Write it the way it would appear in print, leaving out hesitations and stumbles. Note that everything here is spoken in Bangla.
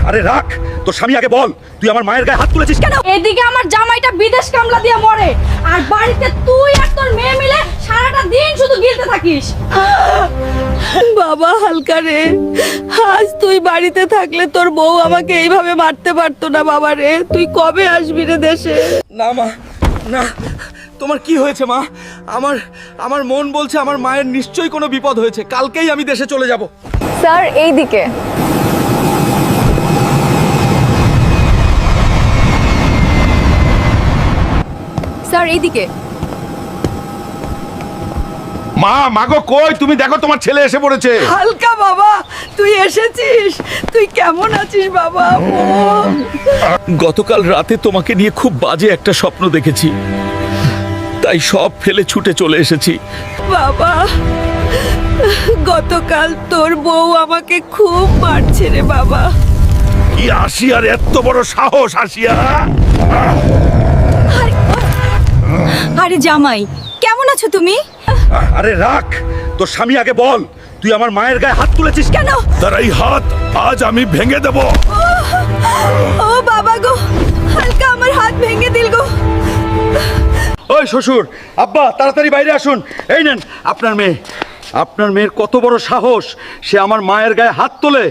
আরে রাখ, তোর স্বামী আগে বল, তুই আমার মায়ের গায়ে হাত তুলেছিস কেন? এদিকে আমার জামাইটা বিদেশ কামলা দিয়ে মরে, আর বাড়িতে তুই আর তোর মেয়ে মিলে সারাটা দিন শুধু গিলতে থাকিস। বাবা হালকা রে, আজ তুই বাড়িতে থাকলে তোর বউ আমাকে এইভাবে মারতে পারতো না। বাবা রে, তুই কবে আসবি রে দেশে? না মা, না। তোমার কি হয়েছে মা? আমার আমার মন বলছে আমার মায়ের নিশ্চয়ই কোনো বিপদ হয়েছে। কালকেই আমি দেশে চলে যাব। স্যার এইদিকে। স্যার এইদিকে। মা, মাগো কই? তুমি দেখো তোমার ছেলে এসে পড়েছে। হালকা বাবা, তুই এসেছিস? তুই কেমন আছিস বাবা? গতকাল রাতে তোমাকে নিয়ে খুব বাজে একটা স্বপ্ন দেখেছি, তাই সব ফেলে ছুটে চলে এসেছি। বাবা, গতকাল তোর বউ আমাকে খুব মারছে রে বাবা। কি আসিয়ার এত বড় সাহস? আসিয়া, আরে জামাই, কেমন আছো তুমি? আরে রাখ, তোর স্বামী আগে বল, তুই আমার মায়ের গায়ে হাত তুলেছিস কেন? তার এই হাত আজ আমি ভেঙে দেব। ও বাবা গো, হালকা আমার হাত ভেঙে দিল গো। ওই শ্বশুর, আব্বা তাড়াতাড়ি বাইরে আসুন। এই নেন আপনার মেয়ে। আপনার মেয়ের কত বড় সাহস, সে আমার মায়ের গায়ে হাত তোলে।